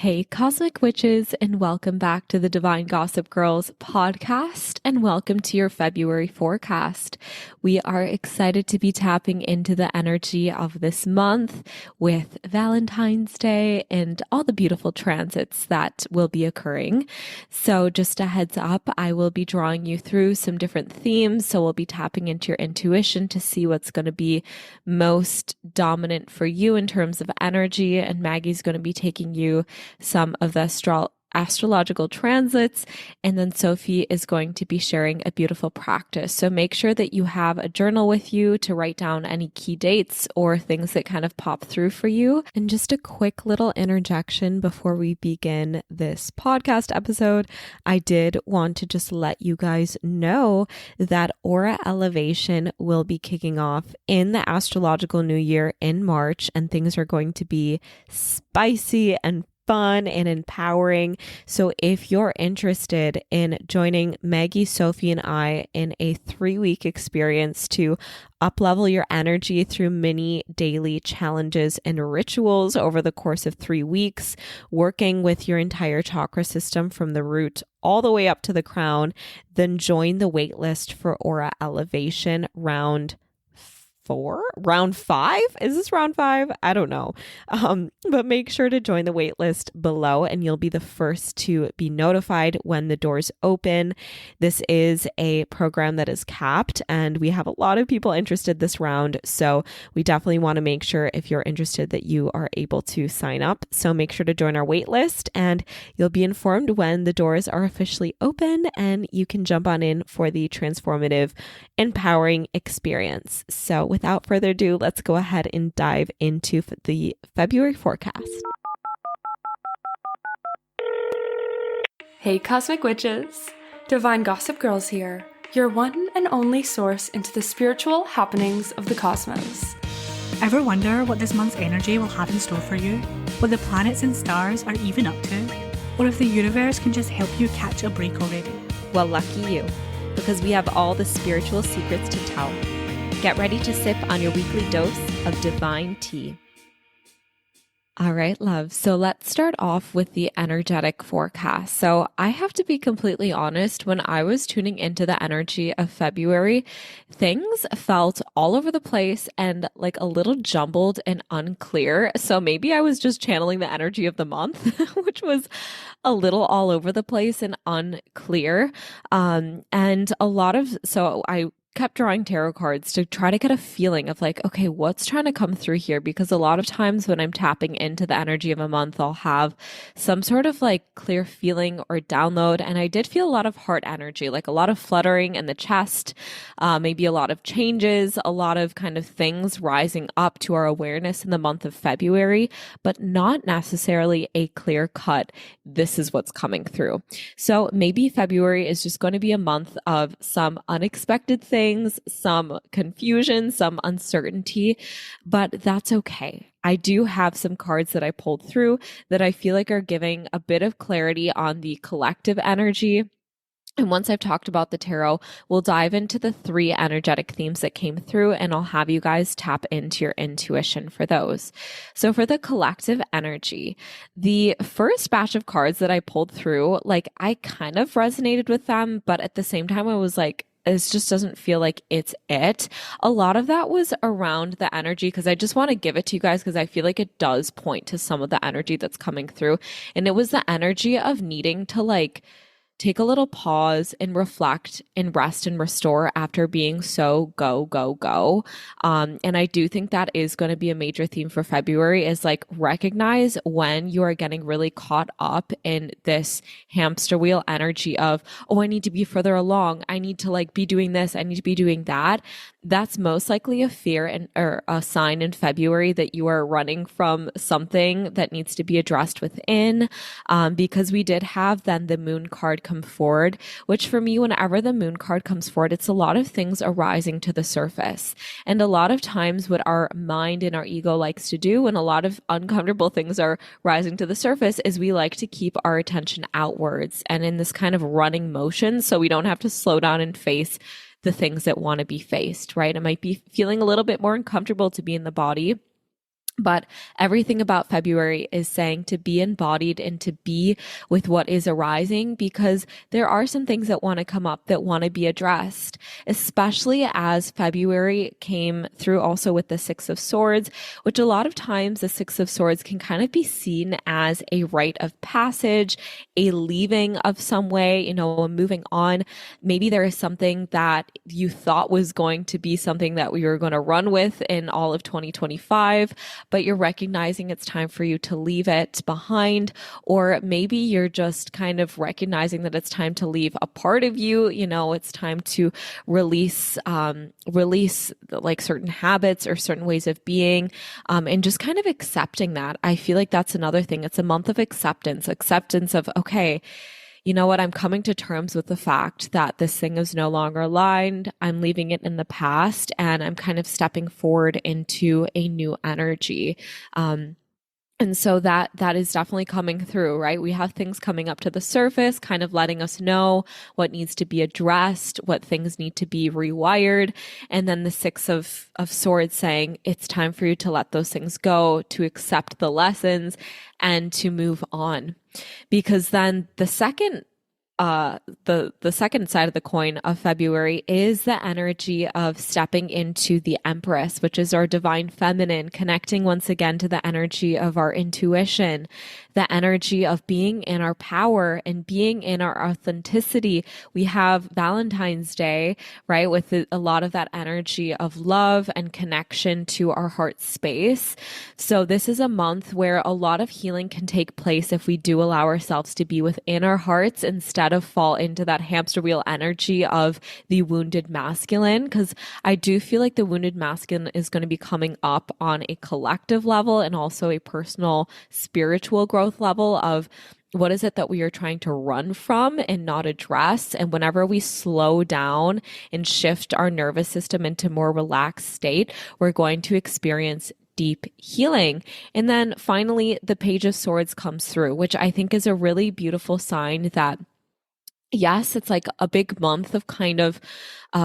Hey, Cosmic Witches, and welcome back to the Divine Gossip Girls podcast, and welcome to your February forecast. We are excited to be tapping into the energy of this month with Valentine's Day and all the beautiful transits that will be occurring. So just a heads up, I will be drawing you through some different themes. So we'll be tapping into your intuition to see what's going to be most dominant for you in terms of energy. And Maggie's going to be taking you some of the astrological transits, and then Sophie is going to be sharing a beautiful practice. So make sure that you have a journal with you to write down any key dates or things that kind of pop through for you. And just a quick little interjection before we begin this podcast episode, I did want to just let you guys know that Aura Elevation will be kicking off in the astrological new year in March, and things are going to be spicy and fun and empowering. So if you're interested in joining Maggie, Sophie, and I in a 3-week experience to up-level your energy through mini daily challenges and rituals over the course of 3 weeks, working with your entire chakra system from the root all the way up to the crown, then join the waitlist for Aura Elevation round 5. Is this round 5? I don't know. But make sure to join the waitlist below and you'll be the first to be notified when the doors open. This is a program that is capped and we have a lot of people interested this round. So we definitely want to make sure if you're interested that you are able to sign up. So make sure to join our waitlist and you'll be informed when the doors are officially open and you can jump on in for the transformative, empowering experience. So without further ado, let's go ahead and dive into the February forecast. Hey Cosmic Witches! Divine Gossip Girls here, your one and only source into the spiritual happenings of the cosmos. Ever wonder what this month's energy will have in store for you? What the planets and stars are even up to? Or if the universe can just help you catch a break already? Well, lucky you, because we have all the spiritual secrets to tell. Get ready to sip on your weekly dose of divine tea. All right, love. So let's start off with the energetic forecast. So I have to be completely honest, when I was tuning into the energy of February, things felt all over the place and like a little jumbled and unclear. So maybe I was just channeling the energy of the month, which was a little all over the place and unclear. So I kept drawing tarot cards to try to get a feeling of like, okay, what's trying to come through here? Because a lot of times when I'm tapping into the energy of a month, I'll have some sort of like clear feeling or download. And I did feel a lot of heart energy, like a lot of fluttering in the chest, maybe a lot of changes, a lot of kind of things rising up to our awareness in the month of February, but not necessarily a clear cut, this is what's coming through. So maybe February is just going to be a month of some unexpected things, some confusion, some uncertainty, but that's okay. I do have some cards that I pulled through that I feel like are giving a bit of clarity on the collective energy. And once I've talked about the tarot, we'll dive into the 3 energetic themes that came through, and I'll have you guys tap into your intuition for those. So for the collective energy, the first batch of cards that I pulled through, like I kind of resonated with them, but at the same time, I was like, this just doesn't feel like it's it. A lot of that was around the energy because I just want to give it to you guys because I feel like it does point to some of the energy that's coming through. And it was the energy of needing to like take a little pause and reflect and rest and restore after being so go, go, go. And I do think that is going to be a major theme for February is like recognize when you are getting really caught up in this hamster wheel energy of, oh, I need to be further along. I need to like be doing this. I need to be doing that. That's most likely a fear or a sign in February that you are running from something that needs to be addressed within. Because we did have then the moon card come forward, which for me, whenever the moon card comes forward, it's a lot of things arising to the surface. And a lot of times what our mind and our ego likes to do when a lot of uncomfortable things are rising to the surface is we like to keep our attention outwards and in this kind of running motion so we don't have to slow down and face the things that want to be faced, right? It might be feeling a little bit more uncomfortable to be in the body. But everything about February is saying to be embodied and to be with what is arising, because there are some things that want to come up that want to be addressed, especially as February came through also with the Six of Swords, which a lot of times the Six of Swords can kind of be seen as a rite of passage, a leaving of some way, you know, a moving on. Maybe there is something that you thought was going to be something that we were going to run with in all of 2025, but you're recognizing it's time for you to leave it behind. Or maybe you're just kind of recognizing that it's time to leave a part of you. You know, it's time to release like certain habits or certain ways of being, and just kind of accepting that. I feel like that's another thing. It's a month of acceptance of, okay, you know what? I'm coming to terms with the fact that this thing is no longer aligned. I'm leaving it in the past, and I'm kind of stepping forward into a new energy. And so that is definitely coming through, right? We have things coming up to the surface, kind of letting us know what needs to be addressed, what things need to be rewired. And then the Six of Swords saying it's time for you to let those things go, to accept the lessons, and to move on. Because then the second second side of the coin of February is the energy of stepping into the Empress, which is our divine feminine, connecting once again to the energy of our intuition, the energy of being in our power and being in our authenticity. We have Valentine's Day, right, with a lot of that energy of love and connection to our heart space. So this is a month where a lot of healing can take place if we do allow ourselves to be within our hearts instead of fall into that hamster wheel energy of the wounded masculine. Because I do feel like the wounded masculine is going to be coming up on a collective level and also a personal spiritual growth level of what is it that we are trying to run from and not address. And whenever we slow down and shift our nervous system into more relaxed state, we're going to experience deep healing. And then finally, the Page of Swords comes through, which I think is a really beautiful sign that yes, it's like a big month of kind of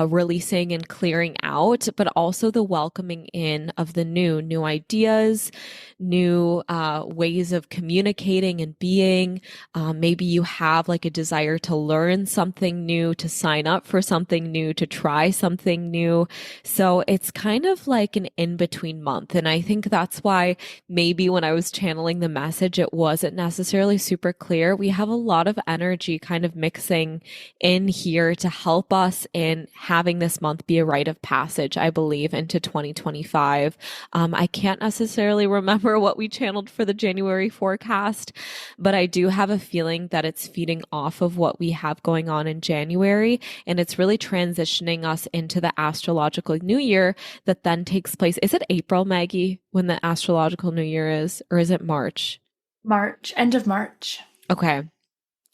releasing and clearing out, but also the welcoming in of the new ideas, new ways of communicating and being. Maybe you have like a desire to learn something new, to sign up for something new, to try something new. So it's kind of like an in-between month. And I think that's why maybe when I was channeling the message, it wasn't necessarily super clear. We have a lot of energy kind of mixing in here to help us in having this month be a rite of passage, I believe, into 2025. I can't necessarily remember what we channeled for the January forecast, but I do have a feeling that it's feeding off of what we have going on in January, and it's really transitioning us into the astrological new year that then takes place. Is it April, Maggie, when the astrological new year is, or is it March? March, end of March. Okay.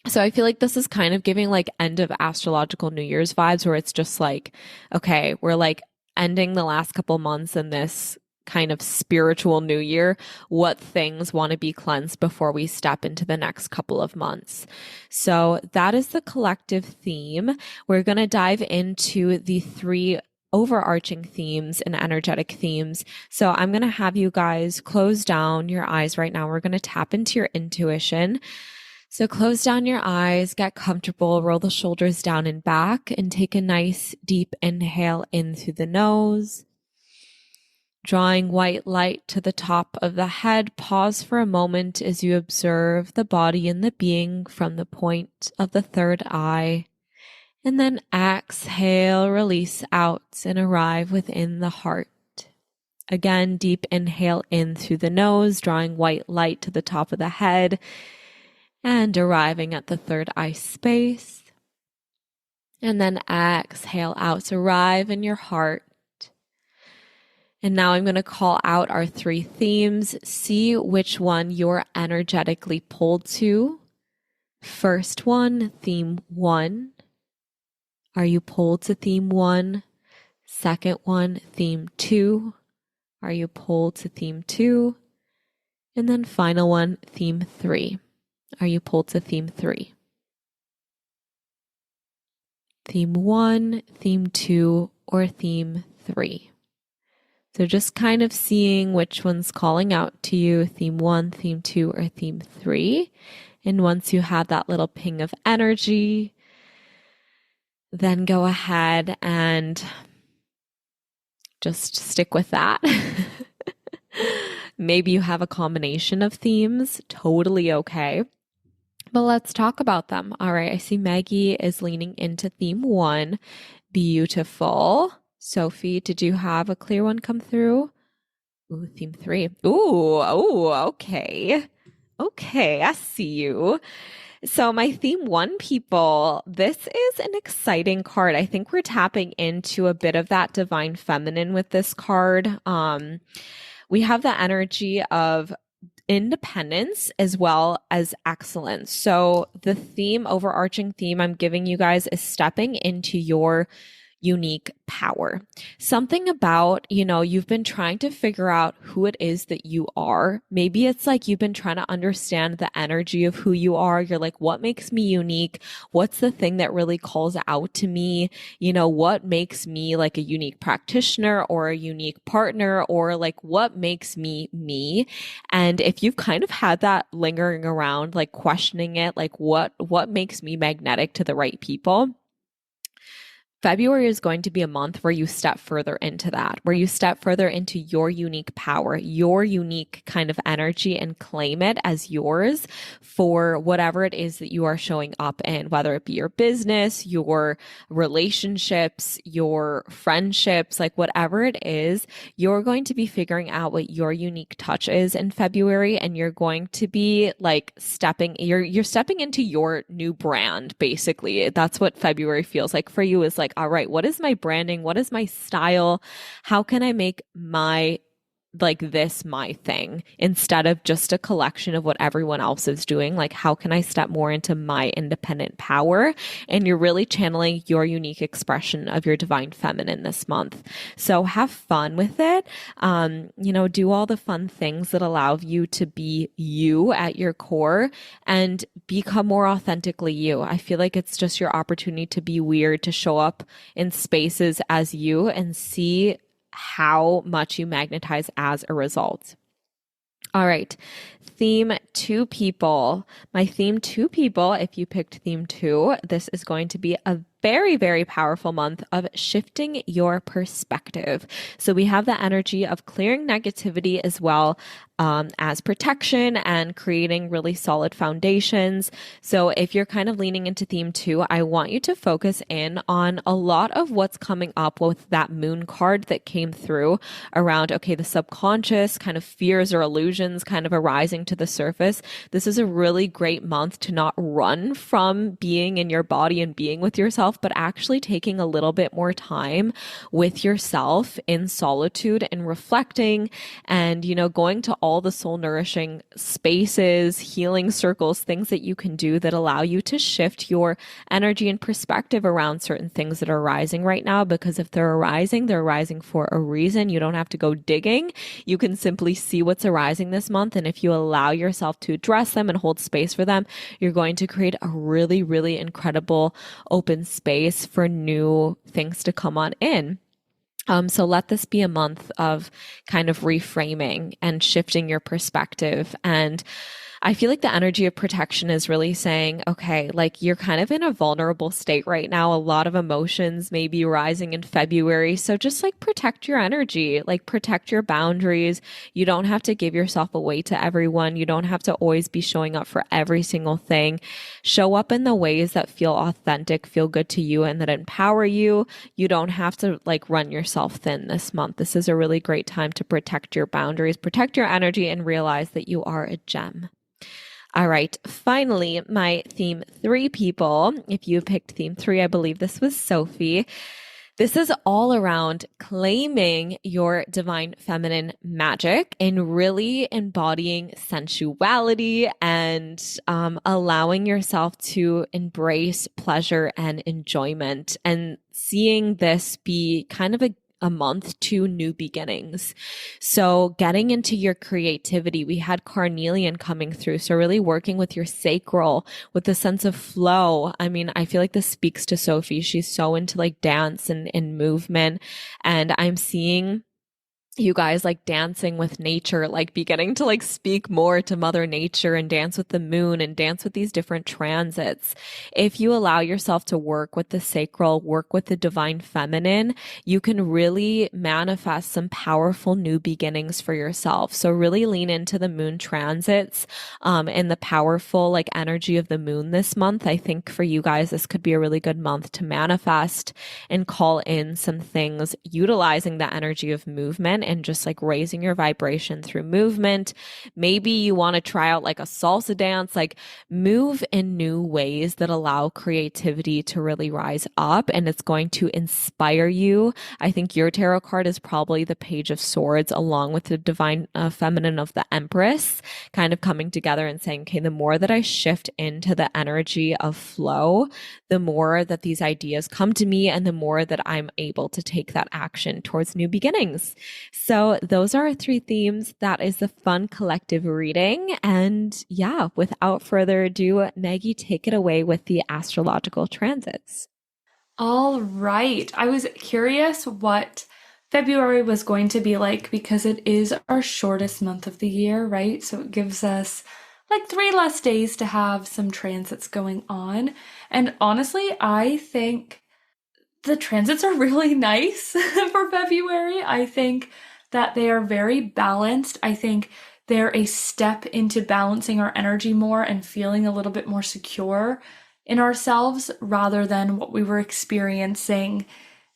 So I feel like this is kind of giving like end of astrological New Year's vibes, where it's just like, okay, we're like ending the last couple months in this kind of spiritual new year. What things want to be cleansed before we step into the next couple of months? So that is the collective theme. We're going to dive into the three overarching themes and energetic themes. So I'm going to have you guys close down your eyes right now. We're going to tap into your intuition. So close down your eyes, get comfortable, roll the shoulders down and back, and take a nice deep inhale in through the nose. Drawing white light to the top of the head, pause for a moment as you observe the body and the being from the point of the third eye. And then exhale, release out, and arrive within the heart. Again, deep inhale in through the nose, drawing white light to the top of the head, and arriving at the third eye space. And then exhale out to arrive in your heart. And now I'm going to call out our three themes. See which one you're energetically pulled to. First one, theme 1. Are you pulled to theme 1? Second one, theme 2. Are you pulled to theme 2? And then final one, theme 3. Are you pulled to theme 3? Theme 1, theme 2, or theme 3? So just kind of seeing which one's calling out to you, theme 1, theme 2, or theme 3. And once you have that little ping of energy, then go ahead and just stick with that. Maybe you have a combination of themes, totally okay. But let's talk about them. All right, I see Maggie is leaning into theme 1. Beautiful. Sophie, did you have a clear one come through? Ooh, theme 3. Okay. Okay, I see you. So my theme 1 people, this is an exciting card. I think we're tapping into a bit of that divine feminine with this card. We have the energy of independence as well as excellence. So the overarching theme I'm giving you guys is stepping into your unique power. Something about, you've been trying to figure out who it is that you are. Maybe it's like you've been trying to understand the energy of who you are. You're like, what makes me unique? What's the thing that really calls out to me? What makes me like a unique practitioner or a unique partner, or like what makes me me? And if you've kind of had that lingering around, like questioning it, like what makes me magnetic to the right people? February is going to be a month where you step further into that, where you step further into your unique power, your unique kind of energy, and claim it as yours for whatever it is that you are showing up in, whether it be your business, your relationships, your friendships, like whatever it is, you're going to be figuring out what your unique touch is in February, and you're going to be like you're stepping into your new brand, basically. That's what February feels like for you, is like, all right, what is my branding? What is my style? How can I make my thing instead of just a collection of what everyone else is doing? Like, how can I step more into my independent power? And you're really channeling your unique expression of your divine feminine this month. So have fun with it. Do all the fun things that allow you to be you at your core and become more authentically you. I feel like it's just your opportunity to be weird, to show up in spaces as you and see how much you magnetize as a result. All right. Theme 2 people. My theme 2 people, if you picked theme 2, this is going to be a very, very powerful month of shifting your perspective. So we have the energy of clearing negativity as well as protection and creating really solid foundations. So if you're kind of leaning into theme 2, I want you to focus in on a lot of what's coming up with that moon card that came through around, okay, the subconscious kind of fears or illusions kind of arising to the surface. This is a really great month to not run from being in your body and being with yourself, but actually taking a little bit more time with yourself in solitude and reflecting and, going to all the soul nourishing spaces, healing circles, things that you can do that allow you to shift your energy and perspective around certain things that are arising right now. Because if they're arising for a reason. You don't have to go digging. You can simply see what's arising this month. And if you allow yourself to address them and hold space for them, you're going to create a really, really incredible open space for new things to come on in. So let this be a month of kind of reframing and shifting your perspective. And I feel like the energy of protection is really saying, okay, like you're kind of in a vulnerable state right now. A lot of emotions may be rising in February. So just like protect your energy, like protect your boundaries. You don't have to give yourself away to everyone. You don't have to always be showing up for every single thing. Show up in the ways that feel authentic, feel good to you, and that empower you. You don't have to like run yourself thin this month. This is a really great time to protect your boundaries, protect your energy, and realize that you are a gem. All right. Finally, my theme 3 people. If you picked theme 3, I believe this was Sophie. This is all around claiming your divine feminine magic and really embodying sensuality and allowing yourself to embrace pleasure and enjoyment, and seeing this be kind of a month to new beginnings. So getting into your creativity, we had carnelian coming through. So really working with your sacral, with a sense of flow. I mean, I feel like this speaks to Sophie. She's so into like dance and movement. And I'm seeing you guys like dancing with nature, like beginning to like speak more to Mother Nature and dance with the moon and dance with these different transits. If you allow yourself to work with the sacral, work with the divine feminine, you can really manifest some powerful new beginnings for yourself. So really lean into the moon transits, and the powerful like energy of the moon this month. I think for you guys, this could be a really good month to manifest and call in some things utilizing the energy of movement and just like raising your vibration through movement. Maybe you want to try out like a salsa dance, like move in new ways that allow creativity to really rise up, and it's going to inspire you. I think your tarot card is probably the Page of Swords along with the divine feminine of the Empress kind of coming together and saying, okay, the more that I shift into the energy of flow, the more that these ideas come to me and the more that I'm able to take that action towards new beginnings. So those are our 3 themes. That is the fun collective reading. And yeah, without further ado, Maggie, take it away with the astrological transits. All right. I was curious what February was going to be like because it is our shortest month of the year, right? So it gives us like 3 less days to have some transits going on. And honestly, I think the transits are really nice for February. I think that they are very balanced. I think they're a step into balancing our energy more and feeling a little bit more secure in ourselves rather than what we were experiencing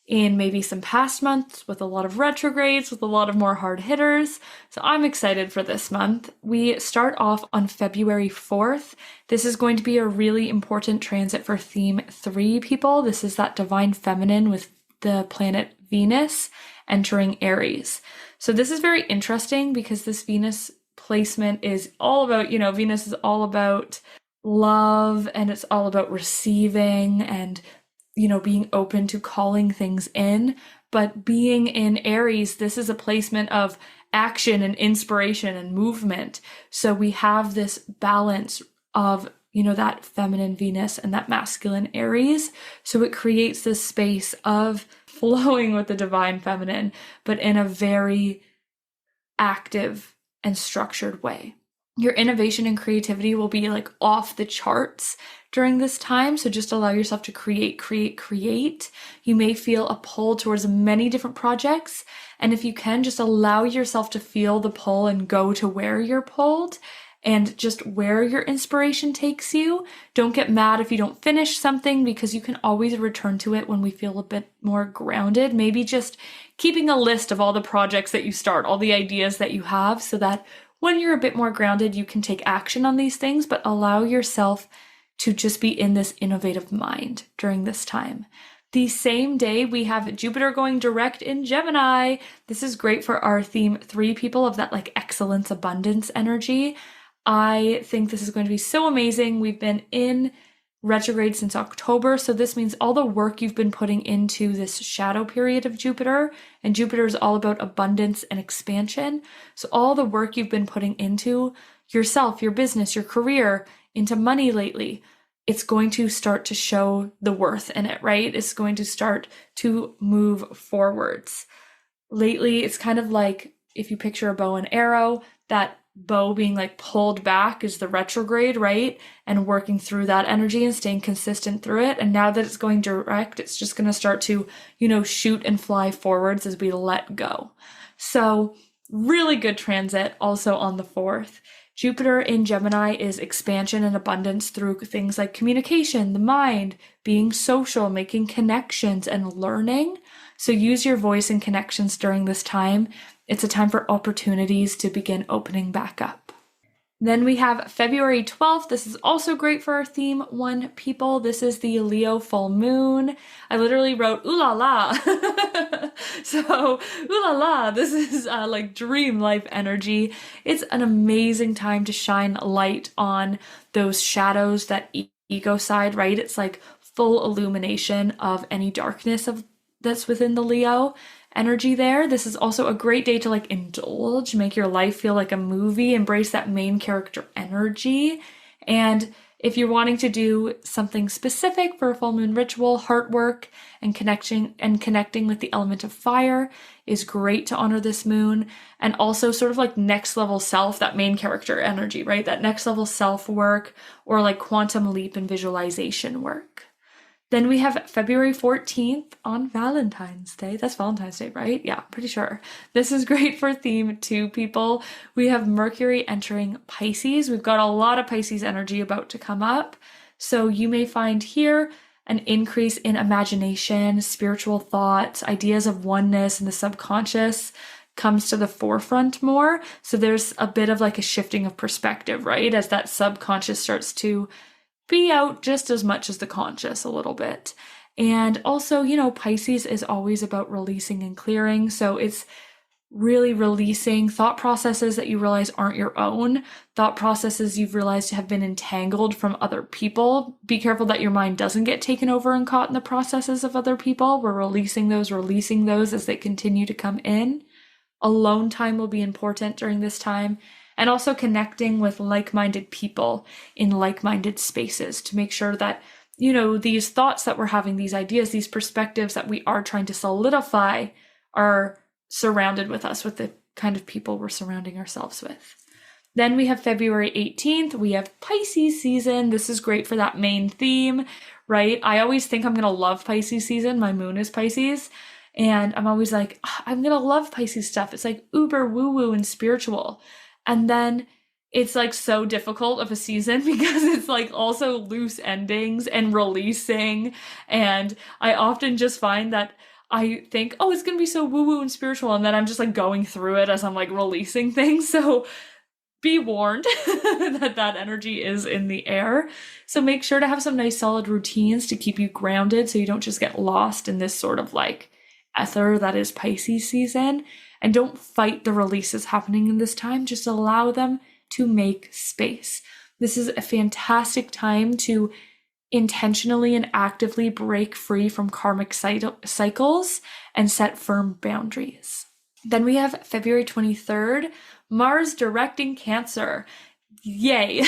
in maybe some past months with a lot of retrogrades, with a lot of more hard hitters. So I'm excited for this month. We start off on February 4th. This is going to be a really important transit for theme 3 people. This is that divine feminine with the planet Venus entering Aries. So this is very interesting because this Venus placement is all about, Venus is all about love and it's all about receiving and being open to calling things in. But being in Aries, this is a placement of action and inspiration and movement. So we have this balance of, that feminine Venus and that masculine Aries. So it creates this space of flowing with the divine feminine, but in a very active and structured way. Your innovation and creativity will be like off the charts during this time. So just allow yourself to create. You may feel a pull towards many different projects. And if you can, just allow yourself to feel the pull and go to where you're pulled and just where your inspiration takes you. Don't get mad if you don't finish something because you can always return to it when we feel a bit more grounded. Maybe just keeping a list of all the projects that you start, all the ideas that you have, so that when you're a bit more grounded, you can take action on these things, but allow yourself to just be in this innovative mind during this time. The same day, we have Jupiter going direct in Gemini. This is great for our theme 3 people of that like excellence, abundance energy. I think this is going to be so amazing. We've been in retrograde since October, so this means all the work you've been putting into this shadow period of Jupiter, and Jupiter is all about abundance and expansion. So all the work you've been putting into yourself, your business, your career, into money lately, it's going to start to show the worth in it, right? It's going to start to move forwards. Lately, it's kind of like if you picture a bow and arrow, that bow being like pulled back is the retrograde, right? And working through that energy and staying consistent through it. And now that it's going direct, it's just going to start to, shoot and fly forwards as we let go. So really good transit also on the 4th. Jupiter in Gemini is expansion and abundance through things like communication, the mind, being social, making connections, and learning. So use your voice and connections during this time. It's a time for opportunities to begin opening back up. Then we have February 12th. This is also great for our theme 1 people. This is the Leo full moon. I literally wrote, ooh la la. So, ooh la la. This is like dream life energy. It's an amazing time to shine light on those shadows, that ego side, right? It's like full illumination of any darkness that's within the Leo energy there. This is also a great day to like indulge, make your life feel like a movie, embrace that main character energy. And If you're wanting to do something specific for a full moon ritual, heart work and connecting with the element of fire is great to honor this moon. And also sort of like next level self, that main character energy, right? That next level self work, or like quantum leap and visualization work. Then we have February 14th on Valentine's Day. That's Valentine's Day, right? Yeah, pretty sure. This is great for theme 2 people. We have Mercury entering Pisces. We've got a lot of Pisces energy about to come up. So you may find here an increase in imagination, spiritual thoughts, ideas of oneness, and the subconscious comes to the forefront more. So there's a bit of like a shifting of perspective, right? As that subconscious starts to be out just as much as the conscious a little bit. And also, Pisces is always about releasing and clearing. So it's really releasing thought processes that you realize aren't your own, thought processes you've realized have been entangled from other people. Be careful that your mind doesn't get taken over and caught in the processes of other people. We're releasing those as they continue to come in. Alone time will be important during this time. And also connecting with like-minded people in like-minded spaces to make sure that, these thoughts that we're having, these ideas, these perspectives that we are trying to solidify are surrounded with us, with the kind of people we're surrounding ourselves with. Then we have February 18th. We have Pisces season. This is great for that main theme, right? I always think I'm going to love Pisces season. My moon is Pisces. And I'm always like, I'm going to love Pisces stuff. It's like uber woo-woo and spiritual. And then it's like so difficult of a season because it's like also loose endings and releasing. And I often just find that I think, oh, it's going to be so woo-woo and spiritual. And then I'm just like going through it as I'm like releasing things. So be warned that energy is in the air. So make sure to have some nice solid routines to keep you grounded so you don't just get lost in this sort of like ether that is Pisces season. And don't fight the releases happening in this time. Just allow them to make space. This is a fantastic time to intentionally and actively break free from karmic cycles and set firm boundaries. Then we have February 23rd, Mars directing Cancer. Yay.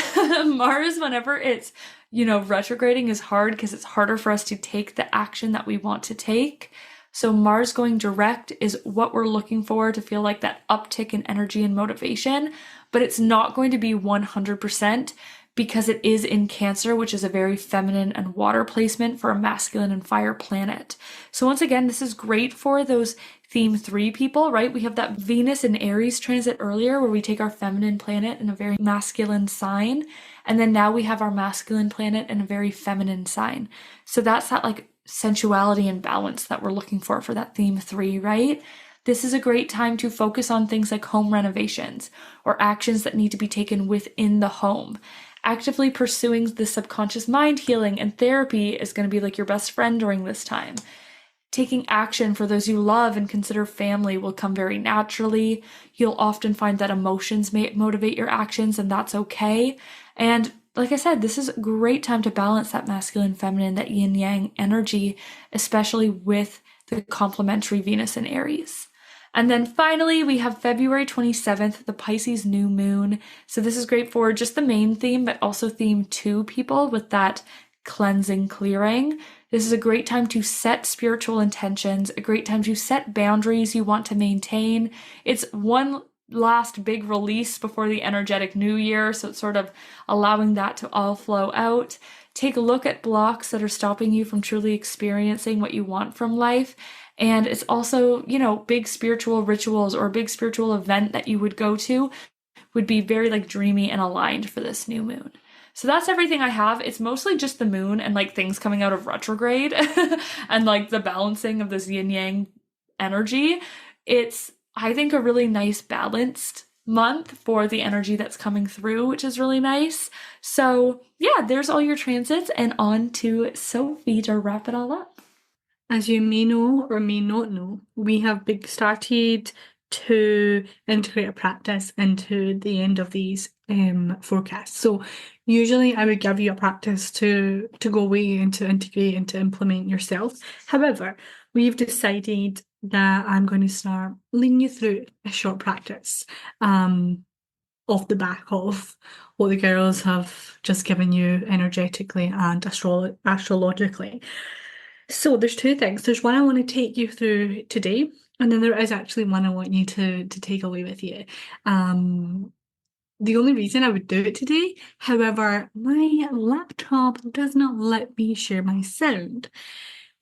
Mars, whenever it's, retrograding is hard because it's harder for us to take the action that we want to take. So Mars going direct is what we're looking for to feel like that uptick in energy and motivation, but it's not going to be 100% because it is in Cancer, which is a very feminine and water placement for a masculine and fire planet. So once again, this is great for those theme 3 people, right? We have that Venus in Aries transit earlier where we take our feminine planet in a very masculine sign. And then now we have our masculine planet in a very feminine sign. So that's that like sensuality and balance that we're looking for that theme 3, right? This is a great time to focus on things like home renovations or actions that need to be taken within the home. Actively pursuing the subconscious mind healing and therapy is going to be like your best friend during this time. Taking action for those you love and consider family will come very naturally. You'll often find that emotions may motivate your actions, and that's okay. And like I said, this is a great time to balance that masculine, feminine, that yin yang energy, especially with the complementary Venus in Aries. And then finally, we have February 27th, the Pisces new moon. So this is great for just the main theme, but also theme 2 people with that cleansing, clearing. This is a great time to set spiritual intentions, a great time to set boundaries you want to maintain. It's one last big release before the energetic new year, so it's sort of allowing that to all flow out. Take a look at blocks that are stopping you from truly experiencing what you want from life. And it's also, big spiritual rituals or a big spiritual event that you would go to would be very like dreamy and aligned for this new moon. So that's everything I have. It's mostly just the moon and like things coming out of retrograde and like the balancing of this yin yang energy. It's, I think, a really nice balanced month for the energy that's coming through, which is really nice. So yeah, there's all your transits, and on to Sophie to wrap it all up. As you may know or may not know, we have started to integrate a practice into the end of these forecasts. So usually I would give you a practice to go away and to integrate and to implement yourself. However, we've decided that I'm going to start leading you through a short practice. off the back of what the girls have just given you energetically and astrologically. So there's two things. There's one I want to take you through today, and then there is actually one I want you to take away with you. Um, the only reason I would do it today, however, my laptop does not let me share my sound,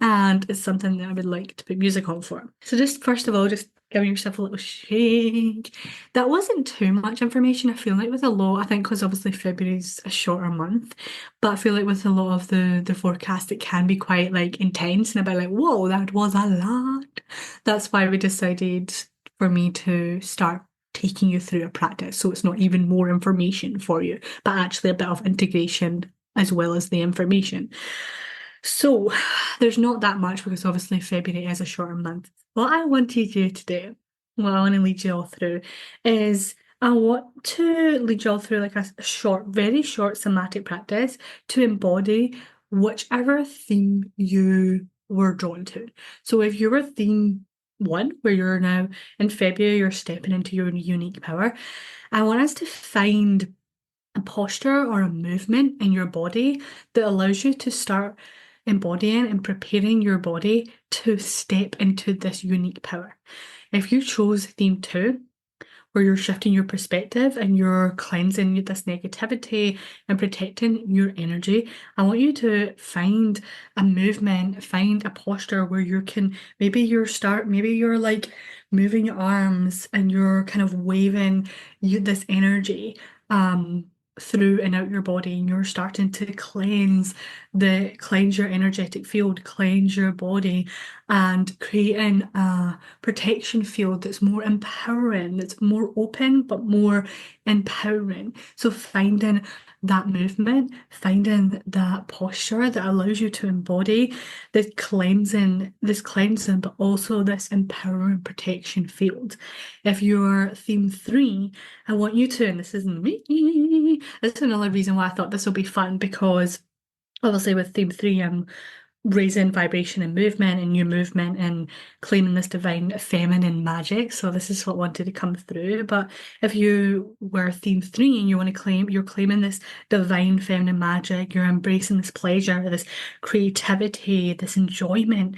and it's something that I would like to put music on for. So just first of all, just giving yourself a little shake. That wasn't too much information, I feel like, with a lot, I think because obviously February's a shorter month, but I feel like with a lot of the forecast, it can be quite like intense and a bit like, whoa, that was a lot. That's why we decided for me to start taking you through a practice. So it's not even more information for you, but actually a bit of integration as well as the information. So there's not that much because obviously February is a shorter month. What I wanted you to do, what I want to lead you all through, is I want to lead you all through like a short, very short somatic practice to embody whichever theme you were drawn to. So if you were theme one, where you're now in February, you're stepping into your unique power, I want us to find a posture or a movement in your body that allows you to start embodying and preparing your body to step into this unique power. If you chose theme two, where you're shifting your perspective and you're cleansing this negativity and protecting your energy, I want you to find a movement, find a posture where you can, maybe you're like moving your arms and you're kind of waving this energy through and out your body, and you're starting to cleanse your energetic field, cleanse your body, and creating a protection field that's more empowering, that's more open but more empowering. So finding that movement, finding that posture that allows you to embody this cleansing, but also this empowering protection field. If you're theme three, I want you to, and this isn't me, this is another reason why I thought this will be fun, because obviously with theme three, I'm raising vibration and movement and new movement and claiming this divine feminine magic. So this is what wanted to come through. But if you were theme three and you're claiming this divine feminine magic, you're embracing this pleasure, this creativity, this enjoyment,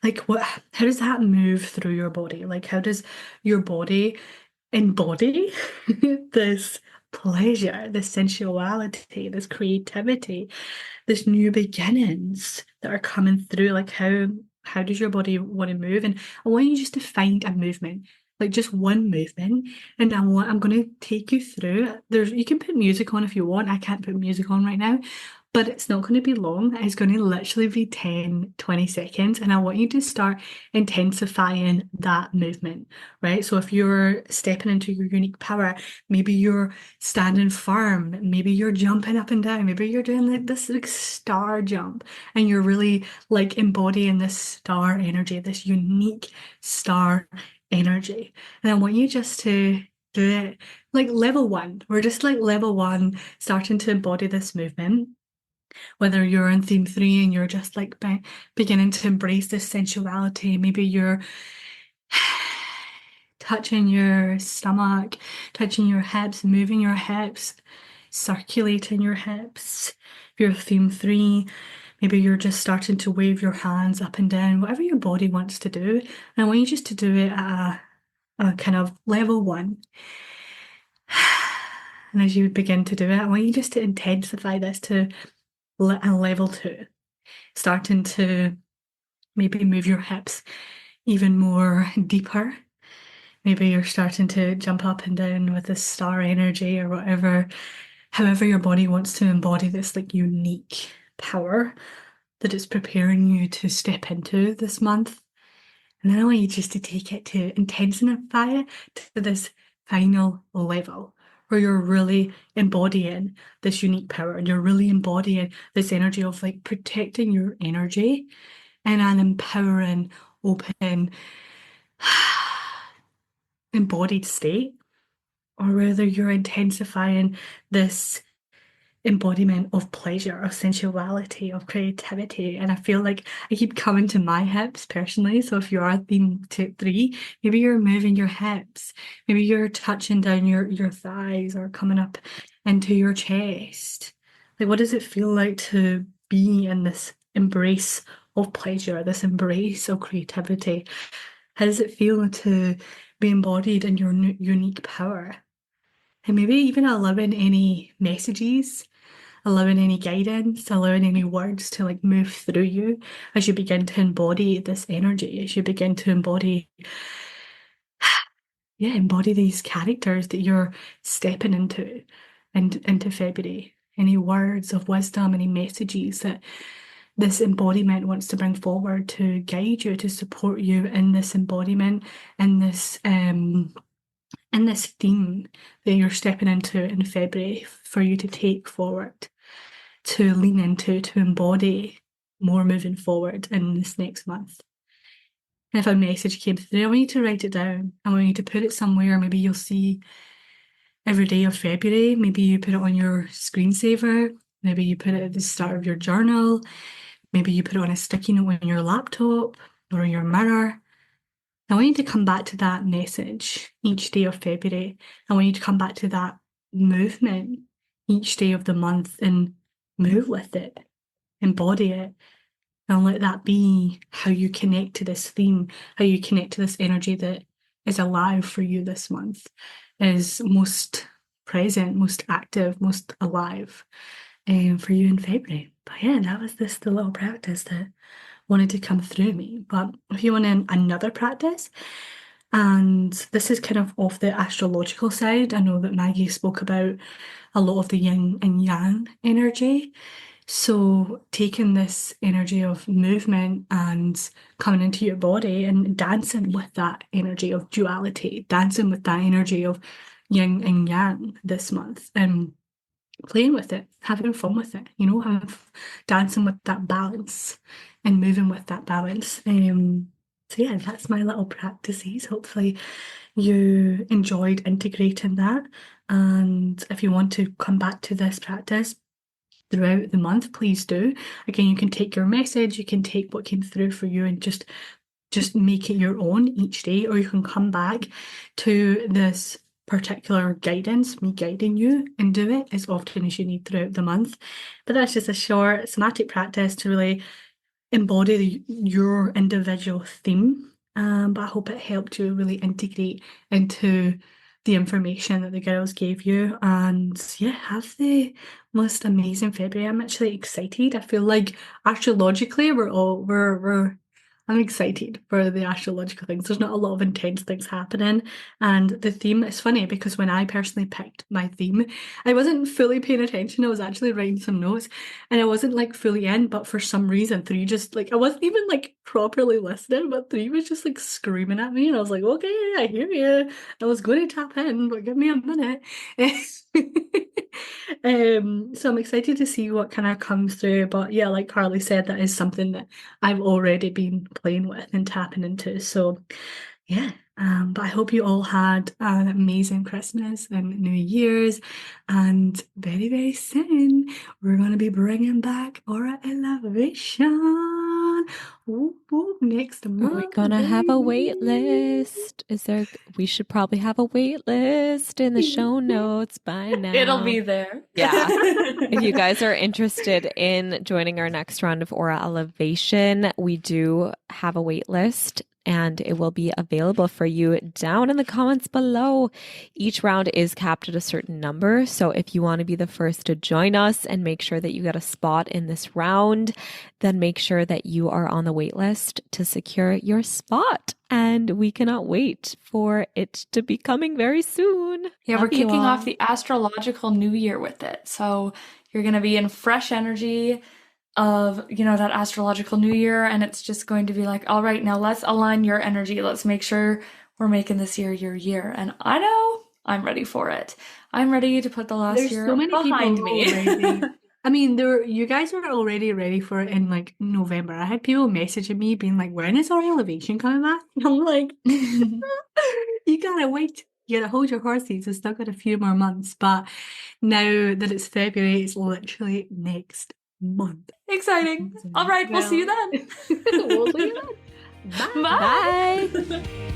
like how does that move through your body? Like how does your body embody this pleasure, this sensuality, this creativity, this new beginnings that are coming through? Like how does your body want to move? And I want you just to find a movement, like just one movement. And I'm going to take you through. You can put music on if you want. I can't put music on right now, but it's not going to be long. It's going to literally be 10, 20 seconds. And I want you to start intensifying that movement, right? So if you're stepping into your unique power, maybe you're standing firm, maybe you're jumping up and down, maybe you're doing like this like star jump, and you're really like embodying this star energy, this unique star energy. And I want you just to do it like level one. We're just like level one, starting to embody this movement. Whether you're in theme three and you're just like beginning to embrace this sensuality, maybe you're touching your stomach, touching your hips, moving your hips, circulating your hips. If you're theme three, maybe you're just starting to wave your hands up and down, whatever your body wants to do. And I want you just to do it at a kind of level one. And as you begin to do it, I want you just to intensify this to a level two, starting to maybe move your hips even more deeper. Maybe you're starting to jump up and down with this star energy or whatever, however your body wants to embody this like unique power that it's preparing you to step into this month. And then I want you just to take it to intensify it to this final level where you're really embodying this unique power and you're really embodying this energy of like protecting your energy in an empowering, open, embodied state, or whether you're intensifying this embodiment of pleasure, of sensuality, of creativity. And I feel like I keep coming to my hips personally. So if you are theme tip 3, maybe you're moving your hips, maybe you're touching down your thighs or coming up into your chest. Like, what does it feel like to be in this embrace of pleasure, this embrace of creativity? How does it feel to be embodied in your unique power? And maybe even allowing any messages, allowing any guidance, allowing any words to like move through you as you begin to embody this energy, as you begin to embody, yeah, embody these characters that you're stepping into and into February. Any words of wisdom, any messages that this embodiment wants to bring forward to guide you, to support you in this embodiment, in this theme that you're stepping into in February for you to take forward, to lean into, to embody more moving forward in this next month. And if a message came through, I want you to write it down. I want you to put it somewhere. Maybe you'll see every day of February. Maybe you put it on your screensaver. Maybe you put it at the start of your journal. Maybe you put it on a sticky note on your laptop or your mirror. I want you to come back to that message each day of February. I want you to come back to that movement each day of the month and move with it, embody it, and let that be how you connect to this theme, how you connect to this energy that is alive for you this month, is most present, most active, most alive for you in February. But yeah, that was the little practice that wanted to come through me. But if you want another practice, and this is kind of off the astrological side, I know that Maggie spoke about a lot of the yin and yang energy. So taking this energy of movement and coming into your body and dancing with that energy of duality, dancing with that energy of yin and yang this month, and playing with it, having fun with it, dancing with that balance and moving with that balance. So yeah, that's my little practices. Hopefully you enjoyed integrating that. And if you want to come back to this practice throughout the month, please do. Again, you can take your message, you can take what came through for you and just make it your own each day, or you can come back to this particular guidance, me guiding you, and do it as often as you need throughout the month. But that's just a short somatic practice to really embody your individual theme. But I hope it helped you really integrate into the information that the girls gave you, and yeah, have the most amazing February. I'm actually excited. I feel like astrologically I'm excited for the astrological things. There's not a lot of intense things happening. And the theme is funny because when I personally picked my theme, I wasn't fully paying attention. I was actually writing some notes and I wasn't like fully in, but for some reason, 3 just like, I wasn't even like properly listening, but 3 was just like screaming at me. And I was like, okay, I hear you. I was going to tap in, but give me a minute. So I'm excited to see what kind of comes through. But yeah, like Karlie said, that is something that I've already been playing with and tapping into. So yeah, but I hope you all had an amazing Christmas and New Year's, and very, very soon we're going to be bringing back Aura Elevation. Whoop, whoop, next month. Are we gonna have a wait list? We should probably have a wait list in the show notes by now. It'll be there. Yeah. If you guys are interested in joining our next round of Aura Elevation, we do have a wait list and it will be available for you down in the comments below. Each round is capped at a certain number. So if you want to be the first to join us and make sure that you get a spot in this round, then make sure that you are on the wait list to secure your spot. And we cannot wait for it to be coming very soon. Yeah, we're kicking off the astrological new year with it. So you're going to be in fresh energy of, that astrological new year. And it's just going to be like, all right, now let's align your energy. Let's make sure we're making this year your year. And I know I'm ready for it. I'm ready to put the last year so many behind people me. Already. I mean, you guys were already ready for it in like November. I had people messaging me being like, when is our elevation coming back? And I'm like, you gotta wait You gotta hold your horses. We've still got a few more months, but now that it's February, it's literally next month. Exciting. All right, we'll see you then. We'll see you then. Bye. Bye. Bye.